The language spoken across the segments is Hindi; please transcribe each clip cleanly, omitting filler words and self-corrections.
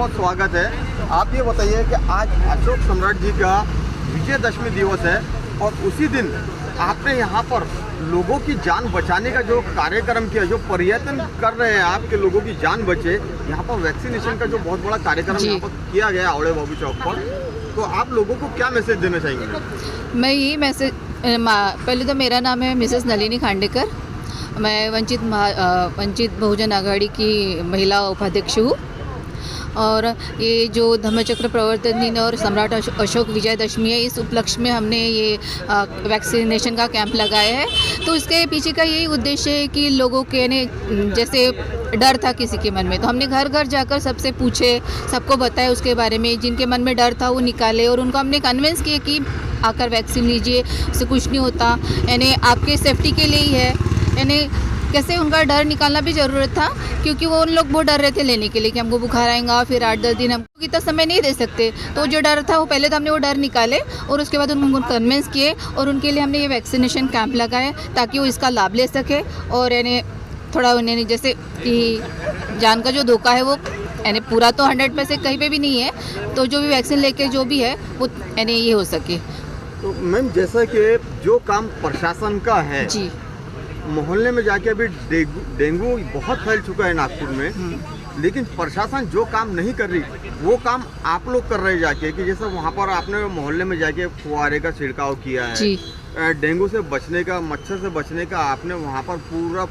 बहुत स्वागत है। आप ये बताइए कि आज अशोक सम्राट जी का विजयदशमी दिवस है और उसी दिन आपने यहाँ पर लोगों की जान बचाने का जो कार्यक्रम किया, जो प्रयत्न कर रहे हैं आपके लोगों की जान बचे, यहाँ पर वैक्सीनेशन का जो बहुत बड़ा कार्यक्रम यहाँ पर किया गया आवड़े बाबू चौक पर, तो आप लोगों को क्या मैसेज देना चाहेंगे? मैं यही मैसेज, पहले तो मेरा नाम है मिसेस नलिनी खांडेकर। मैं वंचित बहुजन आघाड़ी की महिला उपाध्यक्ष हूँ और ये जो धम्मचक्र प्रवर्तन दिन और सम्राट अशोक विजयदशमी है, इस उपलक्ष्य में हमने ये वैक्सीनेशन का कैंप लगाया है। तो इसके पीछे का यही उद्देश्य है कि लोगों के ने जैसे डर था किसी के मन में, तो हमने घर घर जाकर सबसे पूछे, सबको बताया उसके बारे में, जिनके मन में डर था वो निकाले और उनको हमने कन्विंस किए कि आकर वैक्सीन लीजिए, उससे कुछ नहीं होता, यानी आपके सेफ्टी के लिए ही है। यानी कैसे उनका डर निकालना भी ज़रूरत था, क्योंकि वो उन लोग बहुत डर रहे थे लेने के लिए कि हमको बुखार आएगा, फिर 8-10 दिन हमको इतना समय नहीं दे सकते। तो जो डर था वो पहले तो हमने वो डर निकाले और उसके बाद उनको कन्विंस किए और उनके लिए हमने ये वैक्सीनेशन कैंप लगाए ताकि वो इसका लाभ ले सके और यानी थोड़ा उन्हें जैसे कि जान का जो धोखा है वो यानी पूरा तो 100% कहीं पे भी नहीं है, तो जो भी वैक्सीन लेके जो भी है वो यानी ये हो सके। तो मैम, जैसा कि जो काम प्रशासन का है जी, मोहल्ले में जाके अभी डेंगू बहुत फैल चुका है नागपुर में, लेकिन प्रशासन जो काम नहीं कर रही वो काम आप लोग कर रहे जाके, कि जैसे वहाँ पर आपने मोहल्ले में जाके फुहारे का छिड़काव किया है जी, डेंगू से बचने का, मच्छर से बचने का आपने वहाँ पर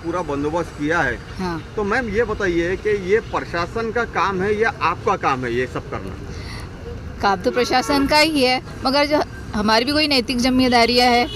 पूरा बंदोबस्त किया है। हाँ। तो मैम ये बताइए कि ये प्रशासन का काम है या आपका काम है ये सब करना? काम तो प्रशासन का ही है, मगर जो हमारी भी कोई नैतिक जिम्मेदारियां है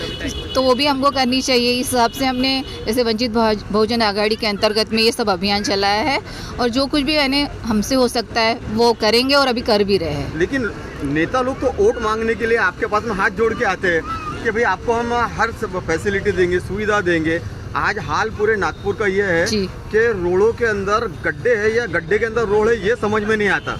तो वो भी हमको करनी चाहिए। इस हिसाब से हमने जैसे वंचित बहुजन आघाड़ी के अंतर्गत में ये सब अभियान चलाया है और जो कुछ भी यानी हमसे हो सकता है वो करेंगे और अभी कर भी रहे हैं। लेकिन नेता लोग तो वोट मांगने के लिए आपके पास में हाथ जोड़ के आते हैं कि भाई आपको हम हर फैसिलिटी देंगे, सुविधा देंगे। आज हाल पूरे नागपुर का ये है कि रोडों के अंदर गड्ढे है या गड्ढे के अंदर रोड है, ये समझ में नहीं आता।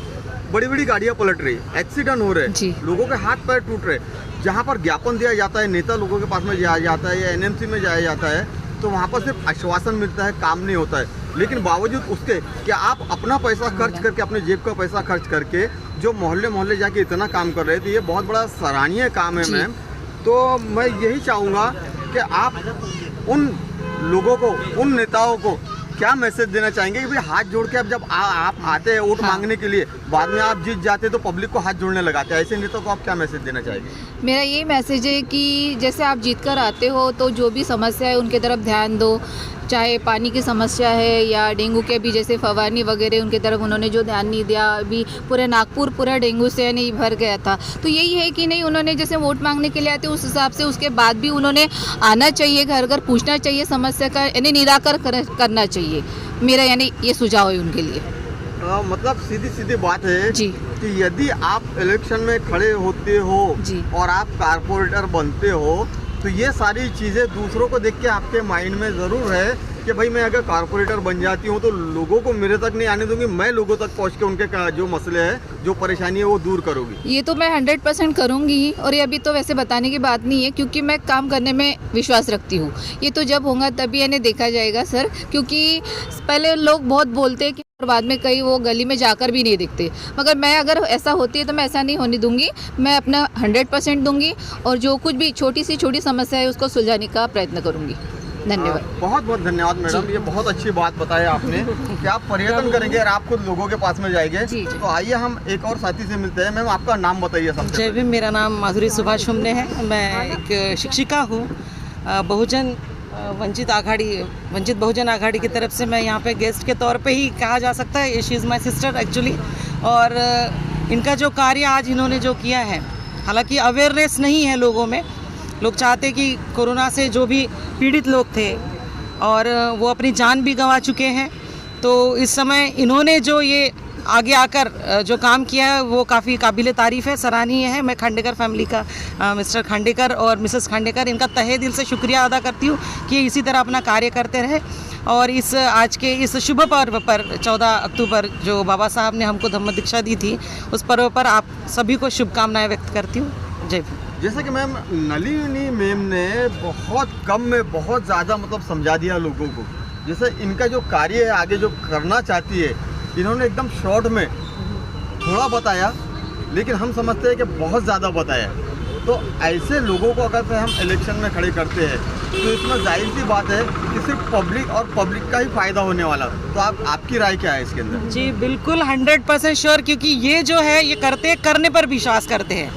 बड़ी बड़ी गाड़ियां पलट रही, एक्सीडेंट हो रहे, लोगों के हाथ पैर टूट रहे। जहां पर ज्ञापन दिया जाता है, नेता लोगों के पास में जाया जाता है या एनएमसी में जाया जाता है, तो वहां पर सिर्फ आश्वासन मिलता है, काम नहीं होता है। लेकिन बावजूद उसके कि आप अपना पैसा खर्च करके, अपने जेब का पैसा खर्च करके जो मोहल्ले जाके इतना काम कर रहे थे, ये बहुत बड़ा सराहनीय काम है मैम। तो मैं यही चाहूँगा कि आप उन लोगों को, उन नेताओं को क्या मैसेज देना चाहेंगे कि भाई हाथ जोड़ के अब जब आप आते हैं वोट मांगने के लिए, बाद में आप जीत जाते तो पब्लिक को हाथ जोड़ने लगाते हैं, ऐसे नेताओं को आप क्या मैसेज देना चाहेंगे? मेरा यही मैसेज है कि जैसे आप जीत कर आते हो तो जो भी समस्या है उनके तरफ ध्यान दो, चाहे पानी की समस्या है या डेंगू के भी जैसे फवारनी वगैरह, उनके तरफ उन्होंने जो ध्यान नहीं दिया। अभी पूरे नागपुर पूरा डेंगू से नहीं भर गया था, तो यही है कि नहीं, उन्होंने जैसे वोट मांगने के लिए आते उस हिसाब से उसके बाद भी उन्होंने आना चाहिए, घर घर पूछना चाहिए, समस्या का यानी निराकरण करना चाहिए। मेरा यानी ये सुझाव है उनके लिए। मतलब सीधी बात है जी, कि यदि आप इलेक्शन में खड़े होते हो और आप कारपोरेटर बनते हो, तो ये सारी चीज़ें दूसरों को देख के आपके माइंड में ज़रूर है कि भाई मैं अगर कारपोरेटर बन जाती हूँ तो लोगों को मेरे तक नहीं आने दूंगी, मैं लोगों तक पहुँच के उनके जो मसले हैं, जो परेशानी है वो दूर करूँगी। ये तो मैं 100% करूँगी ही, और ये अभी तो वैसे बताने की बात नहीं है क्योंकि मैं काम करने में विश्वास रखती हूँ। ये तो जब होगा तभी यानी देखा जाएगा सर, क्योंकि पहले लोग बहुत बोलते हैं कि और बाद में कहीं वो गली में जाकर भी नहीं दिखते, मगर मैं अगर ऐसा होती है तो मैं ऐसा नहीं होने दूंगी। मैं अपना 100% दूंगी और जो कुछ भी छोटी से छोटी समस्या है उसको सुलझाने का प्रयत्न करूंगी। धन्यवाद। बहुत बहुत धन्यवाद मैडम, ये बहुत अच्छी बात बताया आपने कि आप पर्यटन करेंगे और आप खुद लोगों के पास में जाएंगे। तो आइए हम एक और साथी से मिलते हैं। मैम, आपका नाम बताइए सबसे। जय भीम, मेरा नाम माधुरी सुभाष हुमने है। मैं एक शिक्षिका हूँ। वंचित बहुजन आघाड़ी की तरफ से मैं यहाँ पे गेस्ट के तौर पे ही कहा जा सकता है। She is my sister actually. और इनका जो कार्य आज इन्होंने जो किया है, हालांकि अवेयरनेस नहीं है लोगों में। लोग चाहते कि कोरोना से जो भी पीड़ित लोग थे और वो अपनी जान भी गंवा चुके हैं, तो इस समय इन्होंने जो ये आगे आकर जो काम किया है वो काफ़ी काबिल तारीफ़ है, सराहनीय है। मैं खांडेकर फैमिली का मिस्टर खांडेकर और मिसेस खांडेकर, इनका तहे दिल से शुक्रिया अदा करती हूँ कि इसी तरह अपना कार्य करते रहे। और इस आज के इस शुभ पर्व पर 14 अक्टूबर जो बाबा साहब ने हमको धम्म दीक्षा दी थी, उस पर्व पर आप सभी को शुभकामनाएं व्यक्त करती हूँ। जय भीम। जैसे कि मैम नलिनी मैम ने बहुत कम में बहुत ज़्यादा मतलब समझा दिया लोगों को। जैसे इनका जो कार्य है आगे जो करना चाहती है, इन्होंने एकदम शॉर्ट में थोड़ा बताया, लेकिन हम समझते हैं कि बहुत ज़्यादा बताया। तो ऐसे लोगों को अगर से हम इलेक्शन में खड़े करते हैं तो इसमें जाहिर सी बात है कि सिर्फ पब्लिक और पब्लिक का ही फ़ायदा होने वाला। तो आपकी राय क्या है इसके अंदर? जी बिल्कुल 100% श्योर, क्योंकि ये जो है ये करते हैं, करने पर विश्वास करते हैं।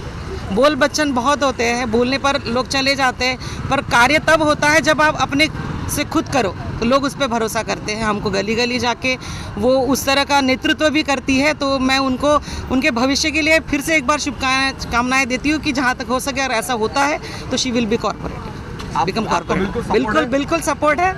बोल बच्चन बहुत होते हैं, बोलने पर लोग चले जाते हैं, पर कार्य तब होता है जब आप अपने से खुद करो तो लोग उस पर भरोसा करते हैं। हमको गली गली जाके वो उस तरह का नेतृत्व भी करती है, तो मैं उनको उनके भविष्य के लिए फिर से एक बार शुभकामनाएं देती हूँ कि जहाँ तक हो सके अगर ऐसा होता है तो she will be corporate, become corporate. बिल्कुल सपोर्ट है।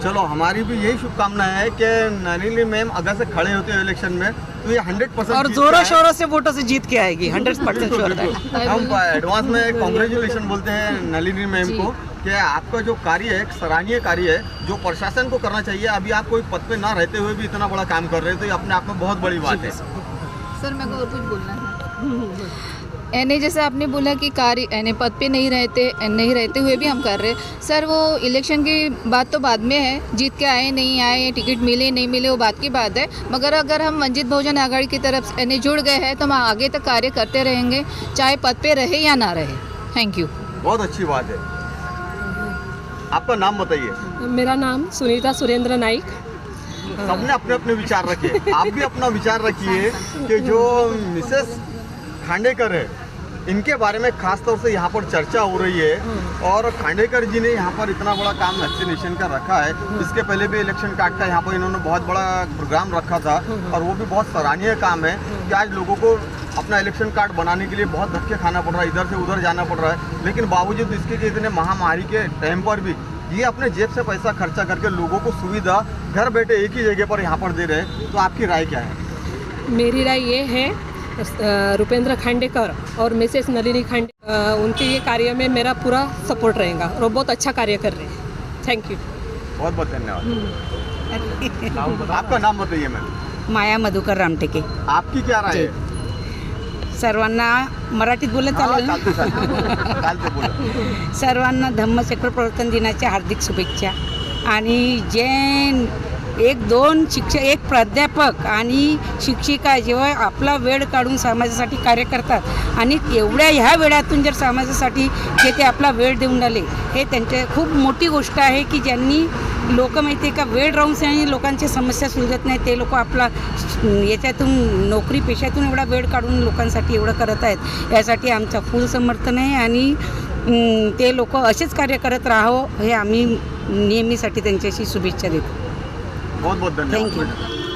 चलो, हमारी भी यही शुभकामना है कि नलिनी मैम अगर से खड़े होते हैं इलेक्शन में तो ये 100% और जोरों शोरों से वोटों से जीत के आएगी, 100% श्योर है। हम एडवांस में कॉन्ग्रेचुलेशन बोलते हैं नलिनी मैम को कि आपका जो कार्य है एक सराहनीय कार्य है, जो प्रशासन को करना चाहिए। अभी आप कोई पद पे ना रहते हुए भी इतना बड़ा काम कर रहे हैं तो ये अपने आप में बहुत बड़ी बात है। सर मेरे को और कुछ बोलना है। एने जैसे आपने बोला कि कार्य एने पद पे नहीं रहते हुए भी हम कर रहे। सर वो इलेक्शन की बात तो बाद में है, जीत के आए नहीं आए, टिकट मिले नहीं मिले, वो बात की बात है। मगर अगर हम वंचित बहुजन आघाड़ी की तरफ एने जुड़ गए हैं तो हम आगे तक कार्य करते रहेंगे, चाहे पद पे रहे या ना रहे। Thank you. बहुत अच्छी बात है। आपका नाम बताइए। मेरा नाम सुनीता सुरेंद्र नाइक। सबने अपने अपने विचार रखे, आप भी अपना विचार रखिए कि जो मिसेस खांडेकर है इनके बारे में खास तौर से यहाँ पर चर्चा हो रही है। और खांडेकर जी ने यहाँ पर इतना बड़ा काम वैक्सीनेशन का रखा है। इसके पहले भी इलेक्शन कार्ड का यहाँ पर इन्होंने बहुत बड़ा प्रोग्राम रखा था और वो भी बहुत सराहनीय काम है कि आज लोगों को अपना इलेक्शन कार्ड बनाने के लिए बहुत धक्के खाना पड़ रहा है, इधर से उधर जाना पड़ रहा है। लेकिन बावजूद इसके कि इतने महामारी के टाइम पर भी ये अपने जेब से पैसा खर्चा करके लोगों को सुविधा घर बैठे एक ही जगह पर यहाँ पर दे रहे हैं। तो आपकी राय क्या है? मेरी राय ये है, रुपेंद्र खांडेकर और मिसेस नलिनी खांडे उनके ये कार्य में मेरा पूरा सपोर्ट रहेगा और वो बहुत अच्छा कार्य कर रहे हैं। थैंक यू, बहुत बहुत धन्यवाद। आपका नाम बताइए मैम। माया मधुकर रामटेके। आपकी क्या राय है? सर्वांना मराठीत बोललं चालेल ना? चालते बोला। सर्वांना धम्मचक्र प्रवर्तन दिनाच्या हार्दिक शुभेच्छा। आणि जे एक प्राध्यापक आणि शिक्षिका जेव्हा आपला वेळ काढून समाजासाठी कार्य करतात आणि एवढ्या ह्या वेळातून जर समाजासाठी जे ते आपला वेळ देऊन राहिले, हे त्यांच्या खूप मोठी गोष्ट आहे की ज्यांनी लोक माहिती आहे का वेळ राहून आणि लोकांची समस्या सुलझत नाही, ते लोक आपला याच्यातून नोकरी पेशातून एवढा वेळ काढून लोकांसाठी एवढं करत आहेत। यासाठी आमचा फुल समर्थन आहे आणि ते लोक असेच कार्य करत राहावं हे आम्ही नेहमीसाठी त्यांच्याशी शुभेच्छा देतो। बहुत बहुत धन्यवाद। Thank you.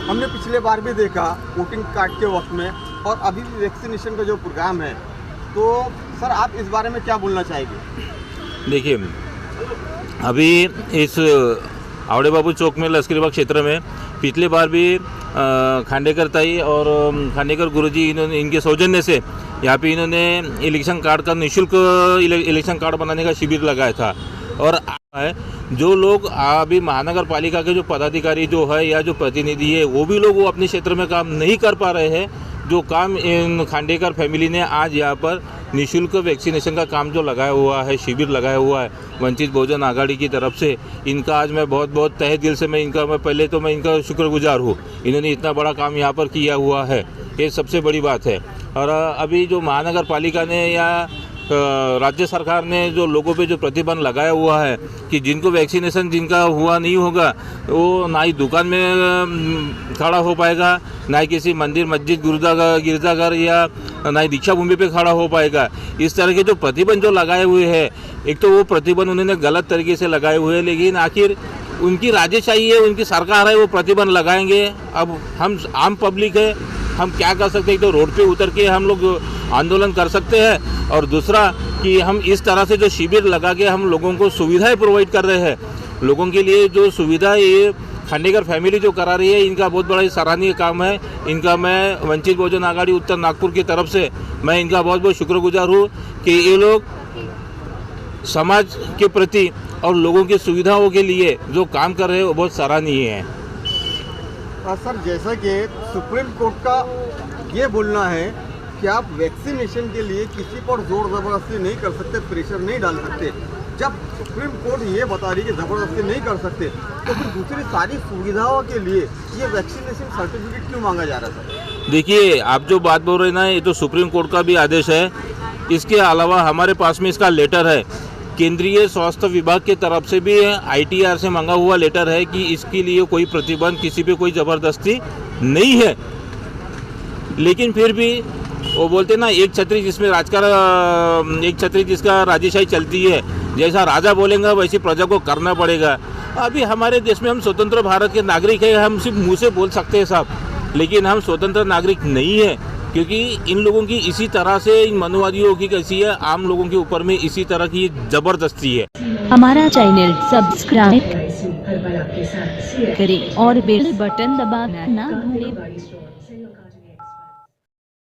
हमने पिछले बार भी देखा वोटिंग कार्ड के वक्त में और अभी भी वैक्सीनेशन का जो प्रोग्राम है, तो सर आप इस बारे में क्या बोलना चाहेंगे? देखिए, अभी इस आवड़े बाबू चौक में लश्करीबाग क्षेत्र में पिछले बार भी खांडेकर ताई और खांडेकर गुरुजी इनके सौजन्य से यहाँ पे इन्होंने इलेक्शन कार्ड का निःशुल्क इलेक्शन कार्ड बनाने का शिविर लगाया था। और जो लोग अभी महानगर पालिका के जो पदाधिकारी जो है या जो प्रतिनिधि है वो भी लोग वो अपने क्षेत्र में काम नहीं कर पा रहे हैं, जो काम इन खांडेकर फैमिली ने आज यहाँ पर निःशुल्क वैक्सीनेशन का काम जो लगाया हुआ है, शिविर लगाया हुआ है वंचित बहुजन आघाड़ी की तरफ से, इनका आज मैं बहुत बहुत तहे दिल से मैं पहले तो मैं इनका शुक्रगुजार हूँ। इन्होंने इतना बड़ा काम यहाँ पर किया हुआ है, ये सबसे बड़ी बात है। और अभी जो महानगर पालिका ने या राज्य सरकार ने जो लोगों पे जो प्रतिबंध लगाया हुआ है कि जिनको वैक्सीनेशन जिनका हुआ नहीं होगा वो ना ही दुकान में खड़ा हो पाएगा, ना ही किसी मंदिर मस्जिद गिरजाघर या ना ही दीक्षा भूमि पे खड़ा हो पाएगा। इस तरह के जो प्रतिबंध जो लगाए हुए हैं, एक तो वो प्रतिबंध उन्होंने गलत तरीके से लगाए हुए हैं, लेकिन आखिर उनकी राजेशाही है, उनकी सरकार है, वो प्रतिबंध लगाएंगे। अब हम आम पब्लिक है, हम क्या कर सकते हैं? तो रोड पे उतर के हम लोग आंदोलन कर सकते हैं। और दूसरा कि हम इस तरह से जो शिविर लगा के हम लोगों को सुविधाएं प्रोवाइड कर रहे हैं, लोगों के लिए जो सुविधा ये खांडेकर फैमिली जो करा रही है, इनका बहुत बड़ा सराहनीय काम है। इनका मैं वंचित बहुजन आघाड़ी उत्तर नागपुर की तरफ से मैं इनका बहुत बहुत शुक्रगुजार हूँ कि ये लोग समाज के प्रति और लोगों की सुविधाओं के लिए जो काम कर रहे हैं वो बहुत सराहनीय है। सर, जैसा कि सुप्रीम कोर्ट का ये बोलना है कि आप वैक्सीनेशन के लिए किसी पर जोर ज़बरदस्ती नहीं कर सकते, प्रेशर नहीं डाल सकते, जब सुप्रीम कोर्ट ये बता रही है कि ज़बरदस्ती नहीं कर सकते, तो फिर दूसरी सारी सुविधाओं के लिए ये वैक्सीनेशन सर्टिफिकेट क्यों मांगा जा रहा है? देखिए, आप जो बात बोल रहे हैं ना, ये तो सुप्रीम कोर्ट का भी आदेश है। इसके अलावा हमारे पास में इसका लेटर है, केंद्रीय स्वास्थ्य विभाग की तरफ से भी ITR से मंगा हुआ लेटर है कि इसके लिए कोई प्रतिबंध, किसी पे कोई ज़बरदस्ती नहीं है। लेकिन फिर भी वो बोलते ना, एक छतरी जिसमें राजकारण, एक छतरी जिसका राजेशाही चलती है, जैसा राजा बोलेगा वैसी प्रजा को करना पड़ेगा। अभी हमारे देश में हम स्वतंत्र भारत के नागरिक हैं, हम सिर्फ मुँह से बोल सकते हैं साहब, लेकिन हम स्वतंत्र नागरिक नहीं है, क्योंकि इन लोगों की इसी तरह से, इन मनुवादियों की कैसी है, आम लोगों के ऊपर में इसी तरह की जबरदस्ती है। हमारा चैनल सब्सक्राइब करें और बेल बटन दबाना ना भूलें।